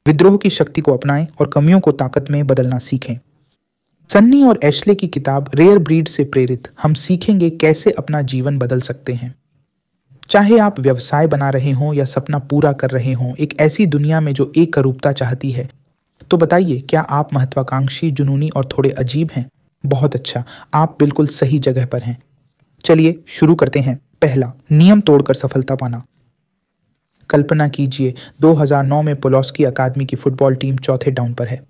विद्रोह की शक्ति को अपनाएं और कमियों को ताकत में बदलना सीखें। सन्नी और एशले की किताब रेयर ब्रीड से प्रेरित हम सीखेंगे कैसे अपना जीवन बदल सकते हैं। चाहे आप व्यवसाय बना रहे हों या सपना पूरा कर रहे हों, एक ऐसी दुनिया में जो एक रूपता चाहती है, तो बताइए, क्या आप महत्वाकांक्षी, जुनूनी और थोड़े अजीब हैं? बहुत अच्छा, आप बिल्कुल सही जगह पर हैं। चलिए शुरू करते हैं। पहला, नियम तोड़कर सफलता पाना। कल्पना कीजिए 2009 में पोलोस्की अकादमी की फुटबॉल टीम चौथे डाउन पर है।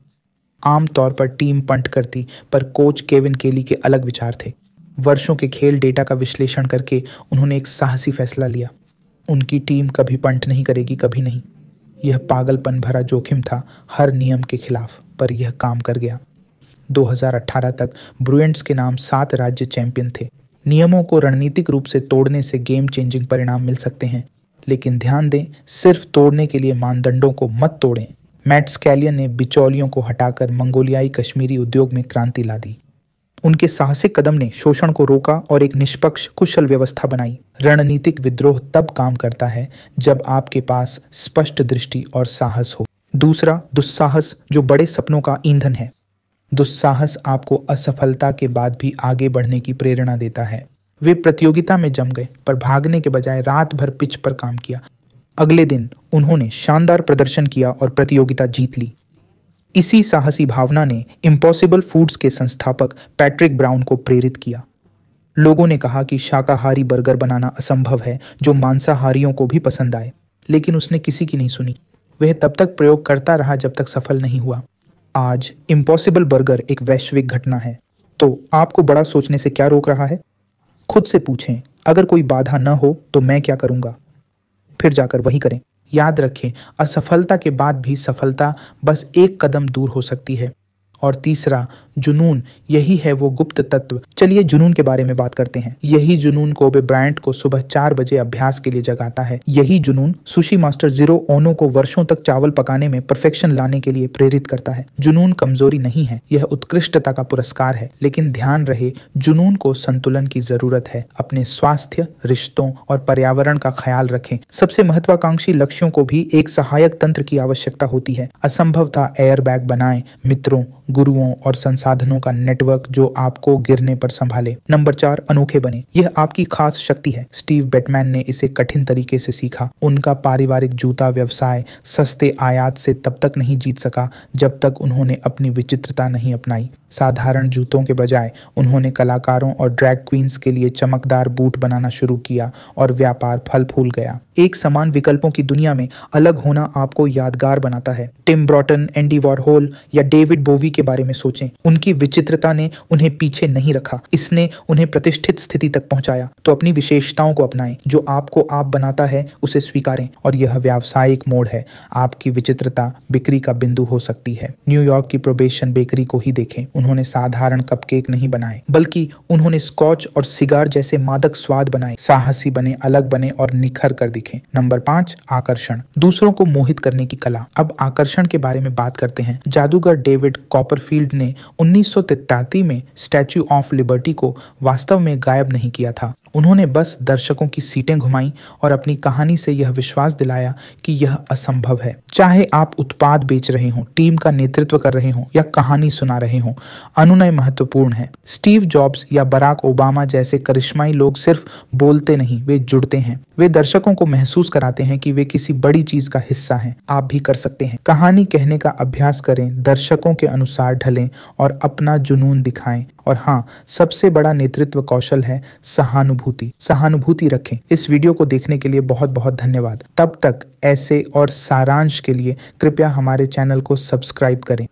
आमतौर पर टीम पंट करती, पर कोच केविन केली के अलग विचार थे। वर्षों के खेल डेटा का विश्लेषण करके उन्होंने एक साहसी फैसला लिया। उनकी टीम कभी पंट नहीं करेगी, कभी नहीं। यह पागलपन भरा जोखिम था, हर नियम के खिलाफ, पर यह काम कर गया। 2018 तक ब्रुएंट्स के नाम 7 राज्य चैंपियन थे। नियमों को रणनीतिक रूप से तोड़ने से गेम चेंजिंग परिणाम मिल सकते हैं, लेकिन ध्यान दें, सिर्फ तोड़ने के लिए मानदंडों को मत तोड़ें। मैट स्कैलियन ने बिचौलियों को हटाकर मंगोलियाई कश्मीरी उद्योग में क्रांति ला दी। उनके साहसिक कदम ने शोषण को रोका और एक निष्पक्ष, कुशल व्यवस्था बनाई। रणनीतिक विद्रोह तब काम करता है जब आपके पास स्पष्ट दृष्टि और साहस हो। दूसरा, दुस्साहस, जो बड़े सपनों का ईंधन है। दुस्साहस आपको असफलता के बाद भी आगे बढ़ने की प्रेरणा देता है। वे प्रतियोगिता में जम गए, पर भागने के बजाय रात भर पिच पर काम किया। अगले दिन उन्होंने शानदार प्रदर्शन किया और प्रतियोगिता जीत ली। इसी साहसी भावना ने इम्पॉसिबल फूड्स के संस्थापक पैट्रिक ब्राउन को प्रेरित किया। लोगों ने कहा कि शाकाहारी बर्गर बनाना असंभव है जो मांसाहारियों को भी पसंद आए, लेकिन उसने किसी की नहीं सुनी। वह तब तक प्रयोग करता रहा जब तक सफल नहीं हुआ। आज इम्पॉसिबल बर्गर एक वैश्विक घटना है। तो आपको बड़ा सोचने से क्या रोक रहा है? खुद से पूछें, अगर कोई बाधा न हो तो मैं क्या करूंगा? फिर जाकर वही करें। याद रखें, असफलता के बाद भी सफलता बस एक कदम दूर हो सकती है। और तीसरा, जुनून, यही है वो गुप्त तत्व। चलिए जुनून के बारे में बात करते हैं। यही जुनून कोबे ब्रायंट को सुबह 4 बजे अभ्यास के लिए जगाता है। यही जुनून सुशी मास्टर जिरो ओनो को वर्षों तक चावल पकाने में परफेक्शन लाने के लिए प्रेरित करता है। जुनून कमजोरी नहीं है, यह उत्कृष्टता का पुरस्कार है। लेकिन ध्यान रहे, जुनून को संतुलन की जरूरत है। अपने स्वास्थ्य, रिश्तों और पर्यावरण का ख्याल रखें। सबसे महत्वाकांक्षी लक्ष्यों को भी एक सहायक तंत्र की आवश्यकता होती है। असंभवता एयरबैग बनाएं, मित्रों, गुरुओं और संसाधनों का नेटवर्क जो आपको गिरने पर संभाले। नंबर 4, अनोखे बने। यह आपकी खास शक्ति है। स्टीव बैटमैन ने इसे कठिन तरीके से सीखा। उनका पारिवारिक जूता व्यवसाय सस्ते आयात से तब तक नहीं जीत सका जब तक उन्होंने अपनी विचित्रता नहीं अपनाई। साधारण जूतों के बजाय उन्होंने कलाकारों और ड्रैग क्वींस के लिए चमकदार बूट बनाना शुरू किया और व्यापार फल फूल गया। एक समान विकल्पों की दुनिया में अलग होना आपको यादगार बनाता है। टिम ब्रॉटन, एंडी वॉरहोल या डेविड बोवी के बारे में सोचें। उनकी विचित्रता ने उन्हें पीछे नहीं रखा, इसने उन्हें प्रतिष्ठित स्थिति तक पहुंचाया। तो अपनी विशेषताओं को अपनाएं। जो आपको आप बनाता है उसे स्वीकारें। और यह व्यावसायिक मोड़ है। आपकी विचित्रता बिक्री का बिंदु हो सकती है। न्यूयॉर्क की प्रोबेशन बेकरी को ही देखें। उन्होंने साधारण कपकेक नहीं बनाए, बल्कि उन्होंने स्कॉच और सिगार जैसे मादक स्वाद बनाए। साहसी बने, अलग बने और निखर कर दिखे। नंबर 5, आकर्षण, दूसरों को मोहित करने की कला। अब आकर्षण के बारे में बात करते हैं। जादूगर डेविड कॉपरफील्ड ने 1933 में स्टैच्यू ऑफ लिबर्टी को वास्तव में गायब नहीं किया था। उन्होंने बस दर्शकों की सीटें घुमाई और अपनी कहानी से यह विश्वास दिलाया कि यह असंभव है। चाहे आप उत्पाद बेच रहे हों, टीम का नेतृत्व कर रहे हों या कहानी सुना रहे हों, अनुनय महत्वपूर्ण है। स्टीव जॉब्स या बराक ओबामा जैसे करिश्माई लोग सिर्फ बोलते नहीं, वे जुड़ते हैं। वे दर्शकों को महसूस कराते हैं कि वे किसी बड़ी चीज का हिस्सा हैं। आप भी कर सकते हैं। कहानी कहने का अभ्यास करें, दर्शकों के अनुसार ढलें और अपना जुनून दिखाएं। और हाँ, सबसे बड़ा नेतृत्व कौशल है सहानुभूति। सहानुभूति रखें। इस वीडियो को देखने के लिए बहुत बहुत धन्यवाद। तब तक ऐसे और सारांश के लिए कृपया हमारे चैनल को सब्सक्राइब करें।